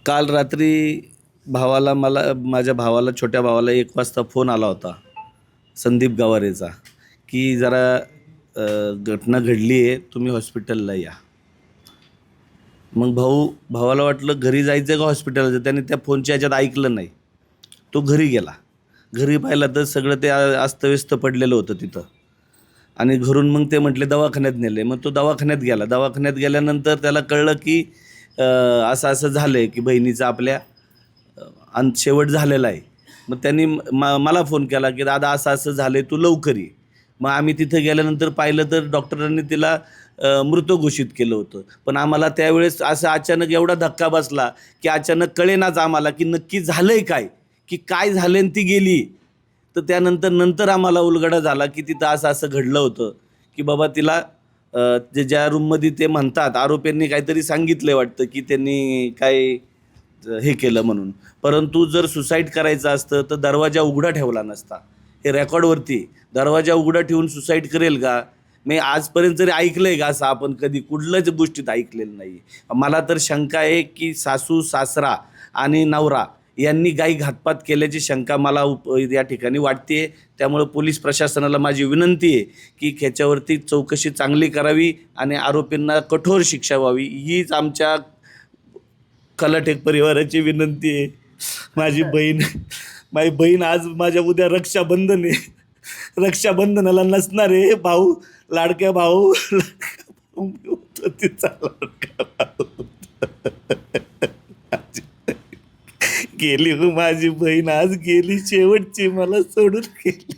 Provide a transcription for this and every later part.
काल रात्री माझ्या भावाला छोट्या भावाला 1 वाजता फोन आला होता संदीप गवारेचा की जरा घटना घडली आहे, तुम्ही हॉस्पिटलला या. मग भावाला वाटलं घरी जायचं का हॉस्पिटलला जायचं. त्याने त्या फोनच्या ह्याच्यात ऐकलं नाही. तो घरी गेला. घरी पाहिला तर सगळं ते अस्तव्यस्त पडलेलं होतं तिथं. आणि घरून मग ते म्हटले दवाखान्यात नेले. मग तो दवाखान्यात गेला. दवाखान्यात गेल्यानंतर त्याला कळलं की असं असं झालं आहे की बहिणीचा आपल्या शेवट झालेला आहे. मग त्यांनी मला फोन केला की दादा असं असं झालं आहे, तू लवकर ये. मग आम्ही तिथं गेल्यानंतर पाहिलं तर डॉक्टरांनी तिला मृत घोषित केलं होतं. पण आम्हाला त्यावेळेस असं अचानक एवढा धक्का बसला की अचानक कळेनाच आम्हाला की नक्की झालं आहे काय, की काय झालं आणि ती गेली. तर त्यानंतर आम्हाला उलगडा झाला की तिथं असं असं घडलं होतं की बाबा तिला ज्या रूममध्ये ते म्हणतात आरोपींनी काहीतरी सांगितलं आहे वाटतं की त्यांनी काय हे केलं म्हणून. परंतु जर सुसाईड करायचं असतं तर दरवाजा उघडा ठेवला नसता. हे रेकॉर्डवरती दरवाजा उघडा ठेवून सुसाईड करेल का? मी आजपर्यंत जरी ऐकलं आहे का असं आपण कधी कुठल्याच गोष्टीत ऐकलेलं नाही. मला तर शंका आहे की सासू सासरा आणि नवरा यांनी गाई घातपात केल्याची शंका मला या ठिकाणी वाटते. त्यामुळं पोलीस प्रशासनाला माझी विनंती आहे की ह्याच्यावरती चौकशी चांगली करावी आणि आरोपींना कठोर शिक्षा व्हावी, हीच आमच्या कलाटेक परिवाराची विनंती आहे. माझी बहीण आज माझ्या उद्या रक्षाबंधन आहे. रक्षाबंधनाला नसणार आहे भाऊ, लाडक्या भाऊ तिचा लाडका भाऊ गेली हो माझी बहीण, आज गेली शेवटची, मला सोडून गेली.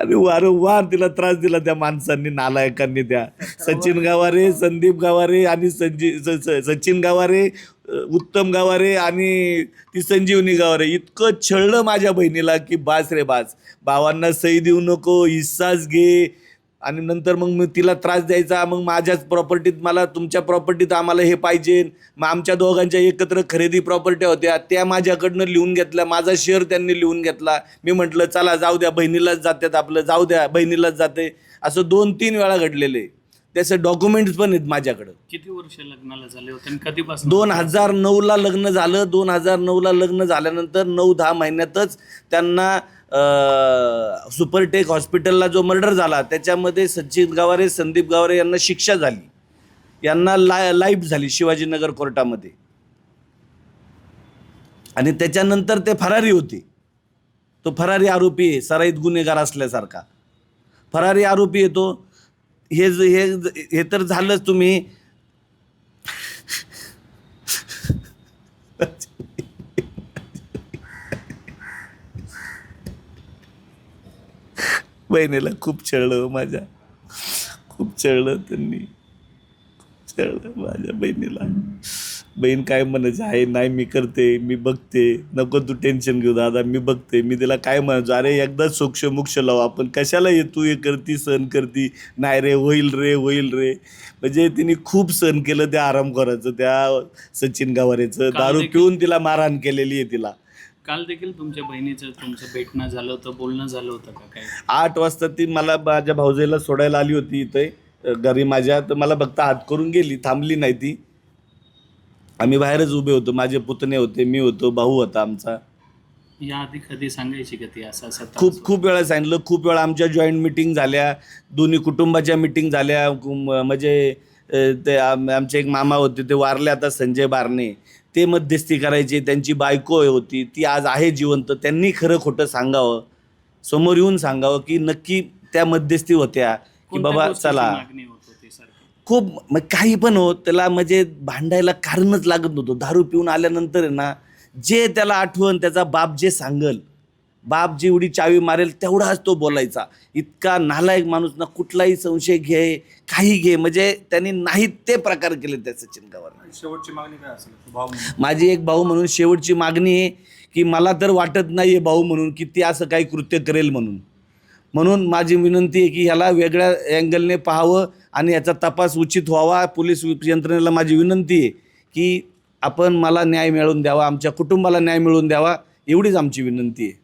आणि वारंवार तिला त्रास दिला त्या माणसांनी, नालायकांनी. त्या सचिन गावारे, संदीप गावारे आणि सचिन गावारे, उत्तम गावारे आणि ती संजीवनी गावारे इतकं छळलं माझ्या बहिणीला की बास रे बास. भावांना सही देऊ नको, हिस्साच घे. आणि नंतर मग तिला त्रास द्यायचा. मग माझ्याच प्रॉपर्टीत, मला तुमच्या प्रॉपर्टीत आम्हाला हे पाहिजे. मग आमच्या दोघांच्या एकत्र खरेदी प्रॉपर्ट्या होत्या, त्या माझ्याकडनं लिहून घेतल्या. माझा शेअर त्यांनी लिहून घेतला. मी म्हटलं चला जाऊ द्या, बहिणीलाच जातात आपलं, जाऊ द्या बहिणीलाच जाते. असं 2-3 वेळा घडलेले. त्याचे डॉक्युमेंट्स पण आहेत माझ्याकडं. किती वर्ष लग्नाला झाले होते आणि कधीपासून? 2009ला लग्न झालं. 2009ला लग्न झाल्यानंतर 9-10 महिन्यातच त्यांना सुपरटेक हॉस्पिटलला जो मर्डर झाला त्याच्यामध्ये सचिन गावारे, संदीप गावारे यांना शिक्षा झाली. यांना लाईफ झाली शिवाजीनगर कोर्टामध्ये. आणि त्याच्यानंतर ते फरारी होते. तो फरारी आरोपी आहे, सराईत गुन्हेगार असल्यासारखा फरारी आरोपी येतो. हे तर झालंच. तुम्ही बहिणीला खूप छळलं माझ्या, खूप छळलं त्यांनी, खूप छळलं माझ्या बहिणीला. बहीण काय म्हणायचं आहे, नाही मी करते, मी बघते, नको तू टेन्शन घेऊ दादा, मी बघते. मी तिला काय म्हणायचो, अरे एकदा सोक्ष मोक्ष लावू आपण, कशाला तू हे करती, सहन करती. नाही रे, होईल रे, होईल रे. म्हणजे तिने खूप सहन केलं त्या आरामखोराचं, त्या सचिन गावारेचं. दारू पिऊन तिला मारहाण केलेली आहे तिला. काल देखील तुमच्या बहिणीचं तुमचं भेटणं झालं होतं, बोलणं झालं होतं का काय? 8 वाजता ती मला माझ्या भाऊजाईला सोडायला आली होती इथे घरी माझ्या. तर मला बघता हात करून गेली, थांबली नाही ती. आम्ही बाहेरच उभे होतो, माझे पुतणे होते, मी होतो, भाऊ होता आमचा. याआधी कधी सांगायची का ती असं असं? खूप वेळा सांगितलं. खूप वेळा आमच्या जॉईंट मिटिंग झाल्या, दोन्ही कुटुंबाच्या मिटिंग झाल्या. म्हणजे ते आमचे एक मामा होते, ते वारले आता, संजय बारणे. ते मध्यस्थी करायचे. त्यांची बायको होती, ती आज आहे जिवंत. त्यांनी खरं खोटं सांगावं, समोर येऊन सांगावं की नक्की त्या मध्यस्थी होत्या की बाबा चला. खूप मग काही पण हो, त्याला म्हणजे भांडायला कारणच लागत नव्हतं. दारू पिऊन आल्यानंतर आहे ना, जे त्याला आठवण, त्याचा बाप जे सांगल, बाप जेवढी चावी मारेल तेवढाच तो बोलायचा. इतका नालायक माणूस ना, कुठलाही संशय घे, काही घे, म्हणजे त्यांनी नाही ते प्रकार केले त्या सचिन गावाला. शेवटची मागणी काय असेल? माझी एक भाऊ म्हणून शेवटची मागणी आहे की मला तर वाटत नाही आहे भाऊ म्हणून की ती असं काही कृत्य करेल म्हणून माझी विनंती आहे की ह्याला वेगळ्या अँगलने पाहावं आणि याचा तपास उचित व्हावा. पोलीस यंत्रणेला माझी विनंती आहे की आपण मला न्याय मिळवून द्यावा, आमच्या कुटुंबाला न्याय मिळवून द्यावा, एवढीच आमची विनंती आहे.